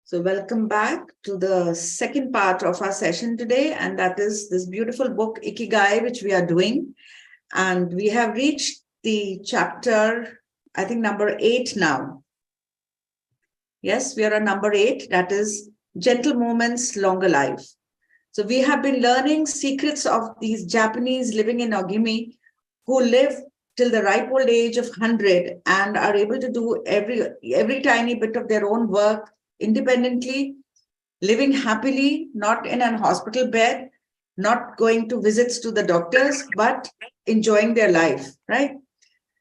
So welcome back to the second part of our session today, and that is this beautiful book, Ikigai, which we are doing. And we have reached the chapter, I think, number 8 now. Yes, we are on number 8, that is Gentle Moments, Longer Life. So we have been learning secrets of these Japanese living in Ogimi who live till the ripe old age of 100 and are able to do every tiny bit of their own work independently, living happily, not in an hospital bed, not going to visits to the doctors, but enjoying their life, right?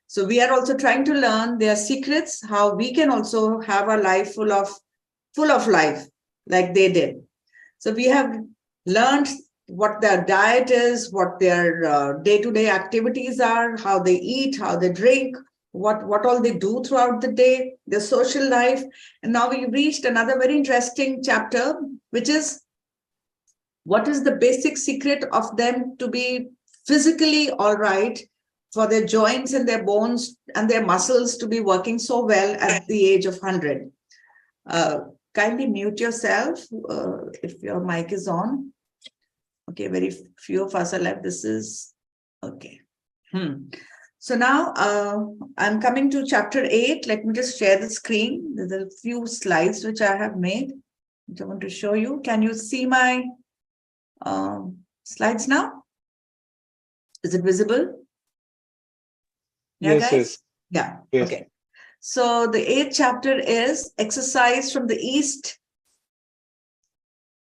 So we are also trying to learn their secrets, how we can also have a life full of life like they did. So we have learned what their diet is, what their day-to-day activities are, how they eat, how they drink, what all they do throughout the day, their social life. And now we've reached another very interesting chapter, which is what is the basic secret of them to be physically all right, for their joints and their bones and their muscles to be working so well at the age of 100. Kindly mute yourself if your mic is on. Okay, very few of us are left. This is okay. So now I'm coming to chapter 8. Let me just share the screen. There's a few slides which I have made, which I want to show you. Can you see my slides now? Is it visible? Yeah, Yes, guys? yes. Yeah, okay. So the 8th chapter is exercise from the East.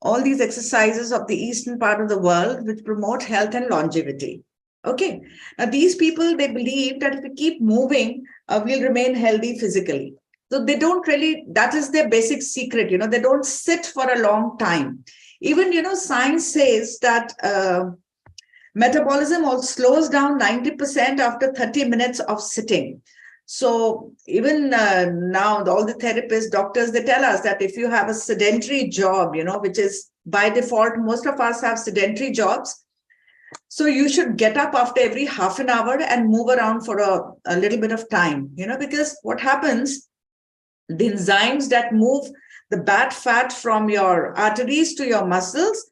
All these exercises of the eastern part of the world which promote health and longevity. Okay. Now, these people, they believe that if we keep moving, we'll remain healthy physically. So they don't really, that is their basic secret, they don't sit for a long time. Even, science says that metabolism also slows down 90% after 30 minutes of sitting. So even now, all the therapists, doctors, they tell us that if you have a sedentary job, which is by default, most of us have sedentary jobs. So you should get up after every half an hour and move around for a little bit of time, because what happens, the enzymes that move the bad fat from your arteries to your muscles,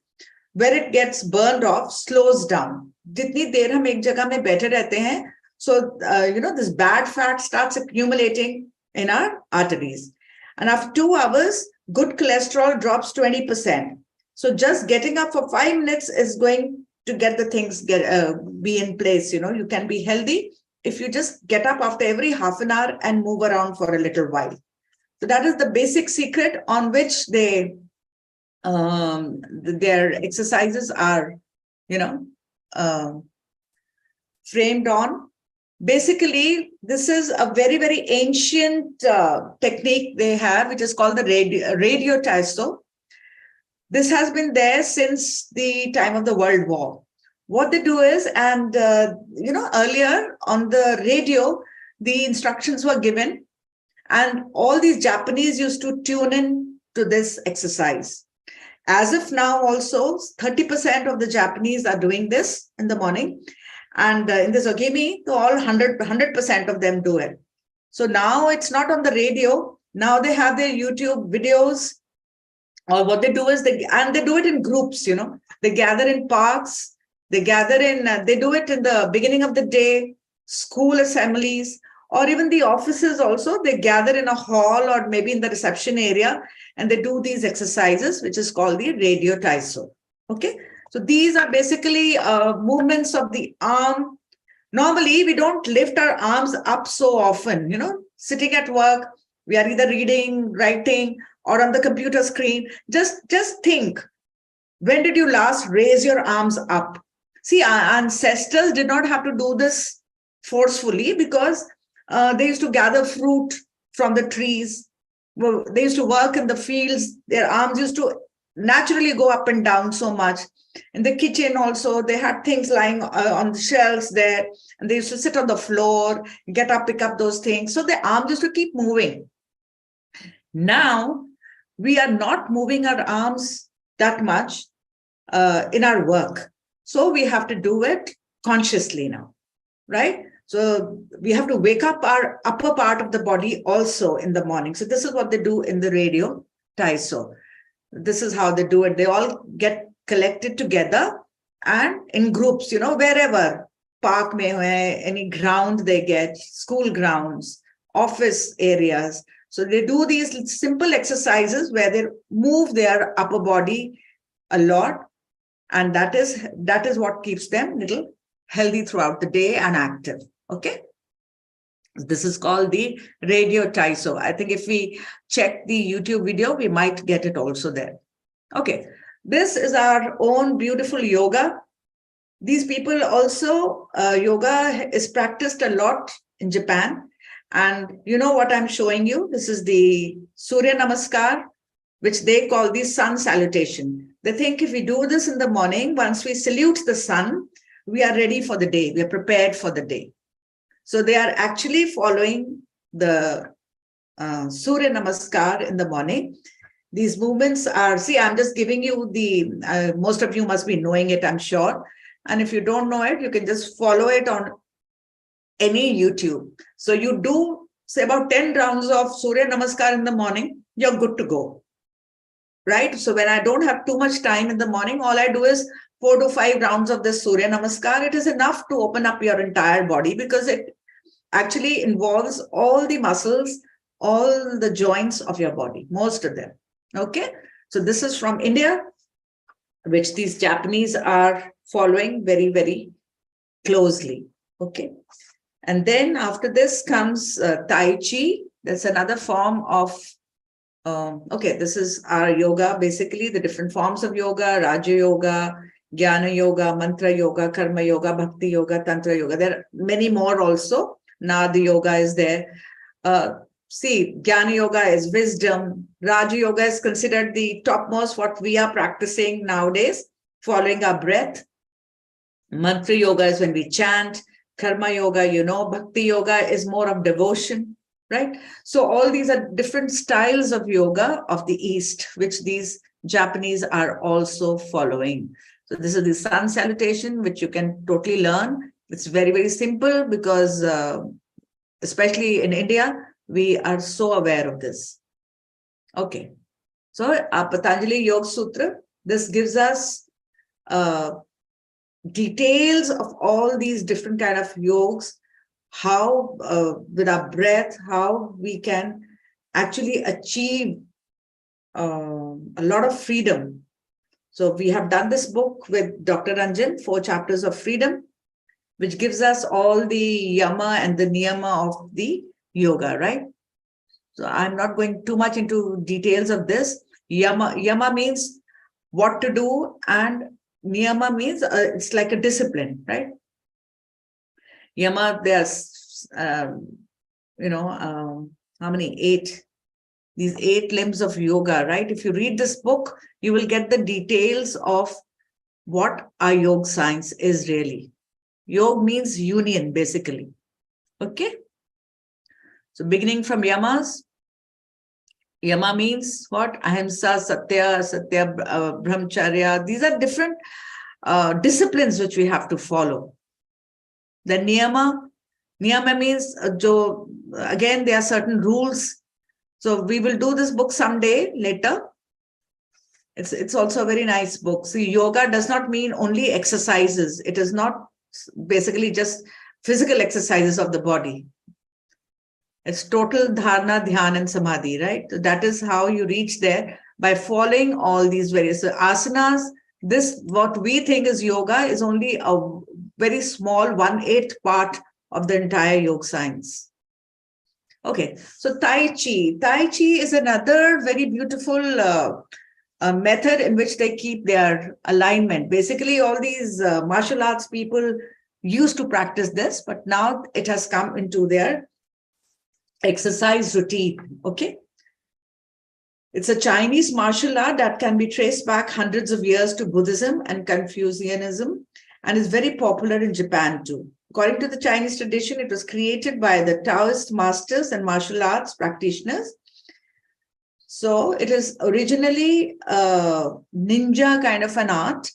where it gets burned off, slows down. जितनी देर हम एक जगह में बैठे रहते हैं, so this bad fat starts accumulating in our arteries. And after 2 hours, good cholesterol drops 20%. So just getting up for 5 minutes is going to get the things be in place. You can be healthy if you just get up after every half an hour and move around for a little while. So that is the basic secret on which their exercises are, framed on. Basically, this is a very, very ancient technique they have, which is called the radio taiso. This has been there since the time of the World War. What they do is, and earlier on the radio, the instructions were given, and all these Japanese used to tune in to this exercise. As of now, also 30% of the Japanese are doing this in the morning. And in this Ogimi, all 100% of them do it. So now it's not on the radio. Now they have their YouTube videos. Or what they do is they do it in groups, They gather in parks. They gather they do it in the beginning of the day, school assemblies, or even the offices also. They gather in a hall or maybe in the reception area, and they do these exercises, which is called the radio taiso. Okay. So these are basically movements of the arm. Normally, we don't lift our arms up so often, sitting at work, we are either reading, writing, or on the computer screen. Just think, when did you last raise your arms up? See, our ancestors did not have to do this forcefully because they used to gather fruit from the trees. Well, they used to work in the fields. Their arms used to naturally go up and down so much. In the kitchen also, they had things lying on the shelves there, and they used to sit on the floor, get up, pick up those things. So their arms used to keep moving. Now, we are not moving our arms that much in our work. So we have to do it consciously now, right? So we have to wake up our upper part of the body also in the morning. So this is what they do in the radio. Taiso. This is how they do it. They all get collected together and in groups, wherever, park mein hai, any ground they get, school grounds, office areas. So they do these simple exercises where they move their upper body a lot, and that is what keeps them little healthy throughout the day and active. Okay. This is called the radio Taiso. I think if we check the YouTube video, we might get it also there. Okay. This is our own beautiful yoga. These people also, yoga is practiced a lot in Japan. And you know what I'm showing you? This is the Surya Namaskar, which they call the sun salutation. They think if we do this in the morning, once we salute the sun, we are ready for the day. We are prepared for the day. So they are actually following the Surya Namaskar in the morning. These movements are, see, I'm just giving you the, most of you must be knowing it, I'm sure. And if you don't know it, you can just follow it on any YouTube. So you do, say, about 10 rounds of Surya Namaskar in the morning, you're good to go. Right? So when I don't have too much time in the morning, all I do is 4 to 5 rounds of this Surya Namaskar. It is enough to open up your entire body because it actually involves all the muscles, all the joints of your body, most of them. Okay. So this is from India, which these Japanese are following very, very closely. Okay. And then after this comes Tai Chi. That's another form of okay, this is our yoga, basically the different forms of yoga: Raja Yoga, Jnana Yoga, Mantra Yoga, Karma Yoga, Bhakti Yoga, Tantra Yoga. There are many more also. Nada Yoga is there. See, Jnana Yoga is wisdom. Raja Yoga is considered the topmost, what we are practicing nowadays, following our breath. Mantra Yoga is when we chant. Karma Yoga, Bhakti Yoga is more of devotion. Right? So all these are different styles of yoga of the East, which these Japanese are also following. So this is the sun salutation, which you can totally learn. It's very, very simple because especially in India, we are so aware of this. Okay. So Patanjali Yoga Sutra, this gives us details of all these different kind of yogas, how with our breath, how we can actually achieve a lot of freedom. So we have done this book with Dr. Ranjan, 4 chapters of freedom, which gives us all the yama and the niyama of the yoga, right? So I'm not going too much into details of this. Yama means what to do, and niyama means it's like a discipline, right? Yama, there's, how many? 8. These 8 limbs of yoga, right? If you read this book, you will get the details of what our yoga science is really. Yoga means union, basically. Okay? So beginning from yamas, yama means what? Ahimsa, satya, brahmacharya. These are different disciplines which we have to follow. The niyama means, again, there are certain rules. So we will do this book someday later. It's also a very nice book. See, yoga does not mean only exercises. It is not basically just physical exercises of the body. It's total dharana, dhyan, and samadhi, right? So that is how you reach there, by following all these various asanas. This, what we think is yoga, is only a very small 1/8 part of the entire yoga science. Okay, so Tai Chi. Tai Chi is another very beautiful method in which they keep their alignment. Basically, all these martial arts people used to practice this, but now it has come into their exercise routine. Okay. It's a Chinese martial art that can be traced back hundreds of years to Buddhism and Confucianism, and is very popular in Japan too. According to the Chinese tradition, it was created by the Taoist masters and martial arts practitioners. So it is originally a ninja kind of an art,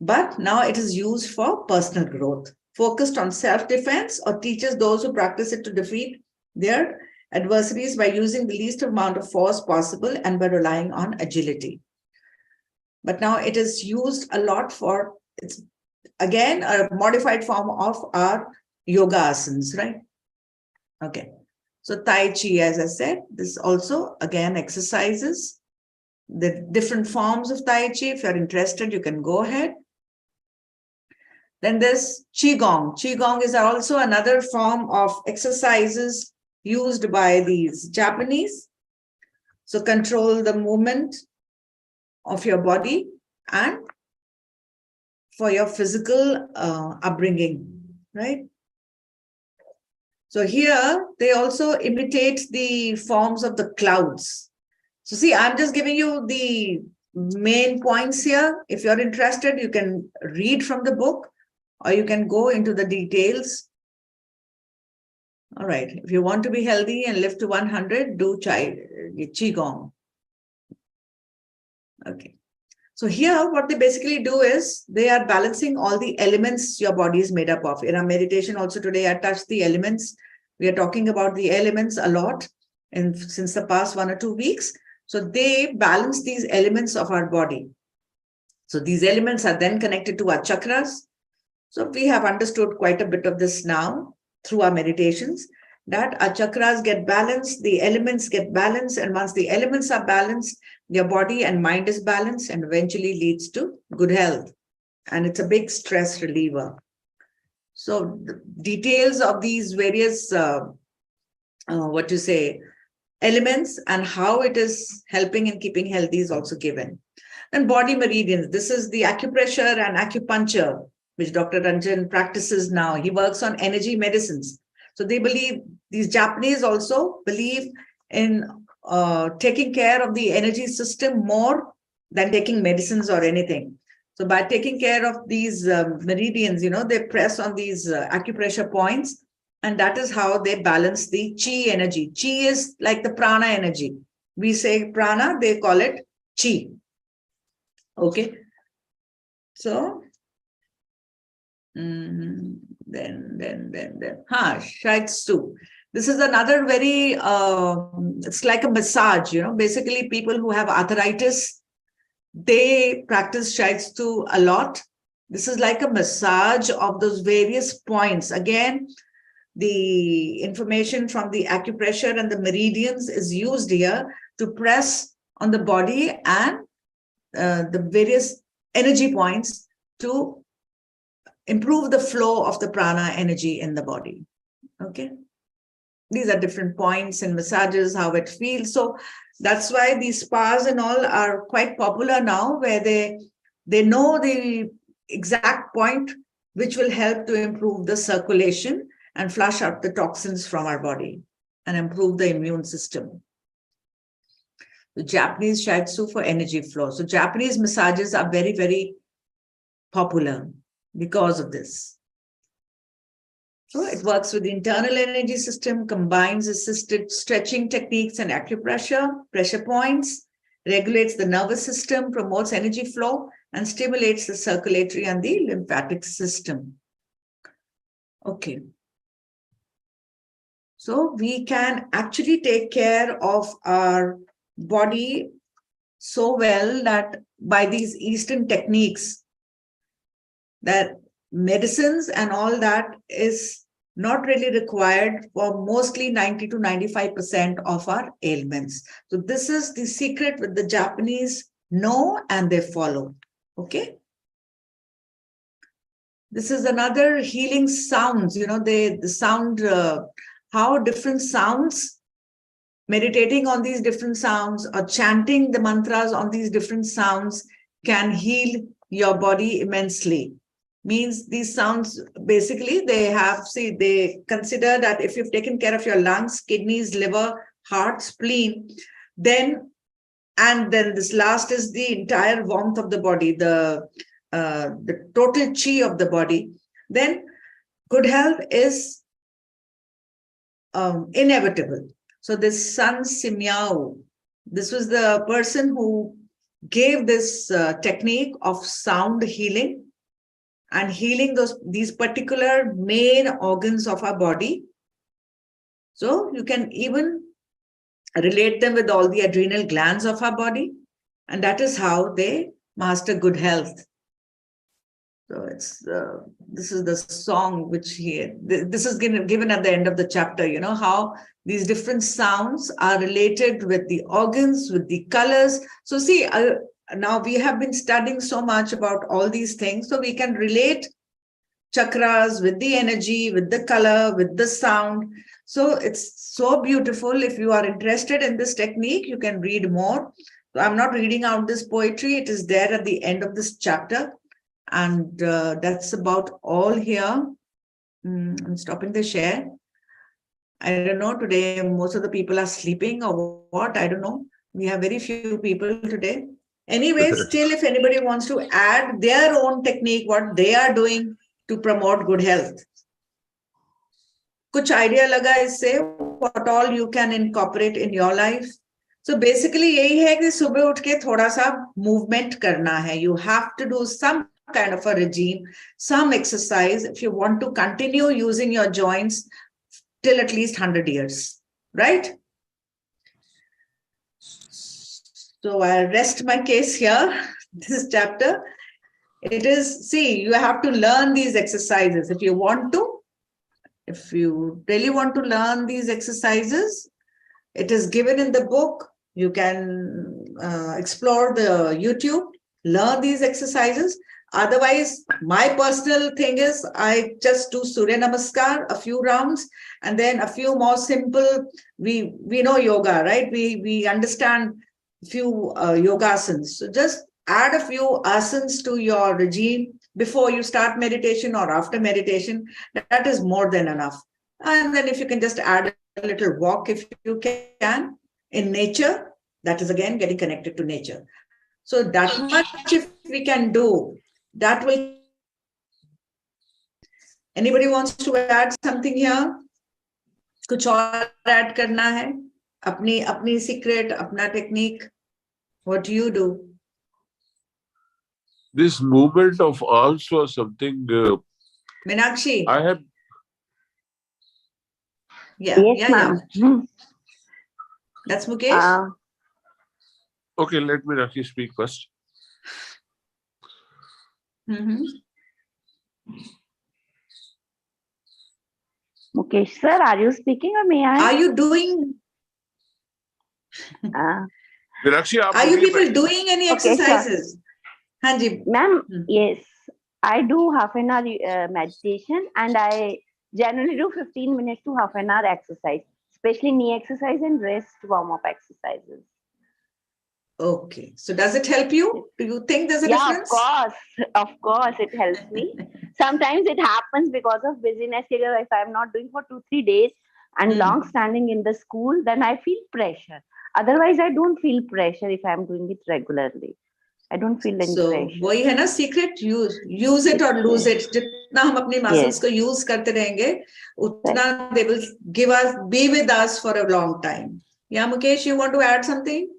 but now it is used for personal growth, focused on self-defense, or teaches those who practice it to defeat their adversaries by using the least amount of force possible and by relying on agility. But now it is used a lot for, it's again a modified form of our yoga asanas, right? Okay. So Tai Chi, as I said, this also again exercises the different forms of Tai Chi. If you're interested, you can go ahead. Then there's Qigong. Qigong is also another form of exercises used by these Japanese. So control the movement of your body and for your physical upbringing, right? So here they also imitate the forms of the clouds. So see, I'm just giving you the main points here. If you're interested, you can read from the book or you can go into the details. All right. If you want to be healthy and live to 100, do Qigong. Okay. So here, what they basically do is they are balancing all the elements your body is made up of. In our meditation also today, I touched the elements. We are talking about the elements a lot since the past 1 or 2 weeks. So they balance these elements of our body. So these elements are then connected to our chakras. So we have understood quite a bit of this now through our meditations, that our chakras get balanced, the elements get balanced, and once the elements are balanced, your body and mind is balanced and eventually leads to good health. And it's a big stress reliever. So the details of these various, elements and how it is helping in keeping healthy is also given. And body meridians, this is the acupressure and acupuncture, which Dr. Ranjan practices now. He works on energy medicines. So they believe, these Japanese also believe in taking care of the energy system more than taking medicines or anything. So by taking care of these meridians, they press on these acupressure points, and that is how they balance the chi energy. Chi is like the prana energy. We say prana, they call it chi. Okay. So then Shiatsu. This is another very, it's like a massage, basically people who have arthritis, they practice Shiatsu a lot. This is like a massage of those various points. Again, the information from the acupressure and the meridians is used here to press on the body and the various energy points to improve the flow of the prana energy in the body. Okay. These are different points and massages, how it feels. So that's why these spas and all are quite popular now, where they know the exact point which will help to improve the circulation and flush out the toxins from our body and improve the immune system. The Japanese Shiatsu for energy flow. So Japanese massages are very, very popular because of this. So it works with the internal energy system, combines assisted stretching techniques and acupressure, pressure points, regulates the nervous system, promotes energy flow, and stimulates the circulatory and the lymphatic system. Okay. So we can actually take care of our body so well that by these Eastern techniques, that medicines and all that is not really required for mostly 90 to 95% of our ailments. So this is the secret with the Japanese know and they follow. Okay. This is another healing sounds, the sound, how different sounds, meditating on these different sounds or chanting the mantras on these different sounds can heal your body immensely. Means these sounds, basically, they consider that if you've taken care of your lungs, kidneys, liver, heart, spleen, then this last is the entire warmth of the body, the total chi of the body, then good health is inevitable. So this Sun Simiao, this was the person who gave this technique of sound healing and healing these particular main organs of our body. So you can even relate them with all the adrenal glands of our body. And that is how they master good health. So this is the song which this is given at the end of the chapter, how these different sounds are related with the organs, with the colors. So see, now we have been studying so much about all these things, so we can relate chakras with the energy, with the color, with the sound. So it's so beautiful. If you are interested in this technique, you can read more. So I'm not reading out this poetry. It is there at the end of this chapter. And that's about all here. I'm stopping the share. I don't know, today most of the people are sleeping or what, I don't know. We have very few people today. Anyway, still, if anybody wants to add their own technique, what they are doing to promote good health. Kuch idea laga isse, what all you can incorporate in your life. So basically, yahi hai ki subah utھ ke thoda sa movement karna hai. You have to do some kind of a regime, some exercise if you want to continue using your joints till at least 100 years, right? So I rest my case here, this chapter. It is, see, you have to learn these exercises if you want to. If you really want to learn these exercises, it is given in the book. You can explore the YouTube, learn these exercises. Otherwise, my personal thing is I just do Surya Namaskar, a few rounds, and then a few more simple. We know yoga, right? We understand a few yogasanas. So just add a few asanas to your regime before you start meditation or after meditation. That is more than enough. And then if you can just add a little walk if you can in nature, that is again getting connected to nature. So that much if we can do, that will. Anybody wants to add something here? कुछ और add करना है? अपनी secret, अपना technique. What do you do? This movement of arms was something. Meenakshi. I have. Yeah. That's Mukesh. Okay, let Meenakshi speak first. Mukesh sir, are you speaking or may I? Are you doing? Meenakshi, are you people doing any exercises? Hanji. Ma'am, yes. I do half an hour meditation and I generally do 15 minutes to half an hour exercise, especially knee exercise and wrist warm-up exercises. Okay. So does it help you? Do you think there's a difference? Of course it helps me. Sometimes it happens because of busyness. If I'm not doing for 2-3 days and long standing in the school, then I feel pressure. Otherwise, I don't feel pressure if I'm doing it regularly. I don't feel any pressure. So, वही है ना secret, use it or lose it. जितना हम अपने muscles को use करते रहेंगे, उतना they will be with us for a long time. Yeah, Mukesh, you want to add something?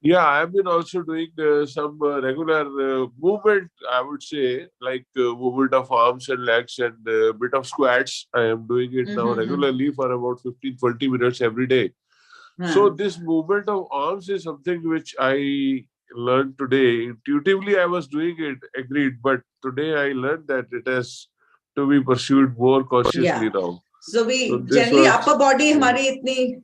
Yeah, I've been also doing some regular movement, I would say, like movement of arms and legs and a bit of squats. I am doing it now regularly for about 15-20 minutes every day. So this movement of arms is something which I learned today. Intuitively, I was doing it, agreed, but today I learned that it has to be pursued more consciously now. So generally upper body हमारी इतनी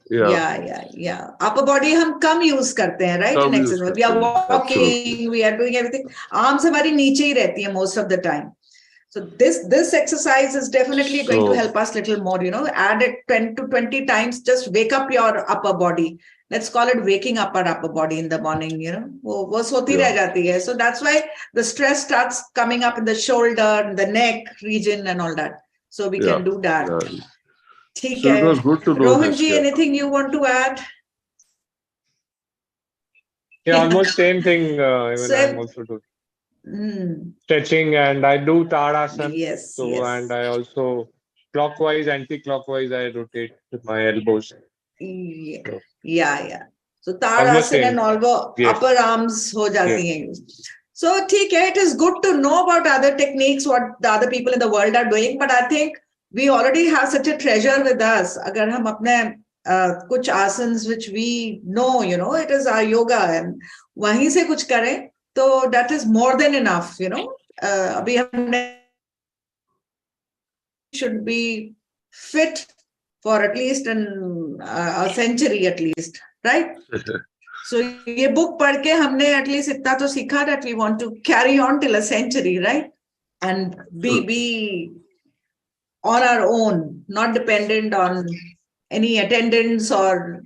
upper body हम कम use करते हैं, right? In exercise, we are walking, we are doing everything. Arms हमारी नीचे ही रहती है most of the time. So this exercise is definitely going to help us little more. Add it 10 to 20 times. Just wake up your upper body. Let's call it waking up our upper body in the morning. वो सोती रह जाती है. So that's why the stress starts coming up in the shoulder, the neck region, and all that. So we can do that. ठीक है. So it was good to know Rohan ji, anything you want to add? Yeah, almost same thing. Even I'm also doing stretching, and I do Tadasana. Yes. And I also clockwise, anti-clockwise, I rotate with my elbows. Yeah. So Tadasana and all upper arms ho jati hain. So ठीक है, it is good to know about other techniques, what the other people in the world are doing, but I think we already have such a treasure with us. अगर हम अपने कुछ asanas which we know, it is our yoga, and वहीं से कुछ करें तो that is more than enough, अभी हमने should be fit for at least a century at least, right? So ये book पढ़ के हमने at least इतना तो सीखा that we want to carry on till a century, right? And be on our own, not dependent on any attendance or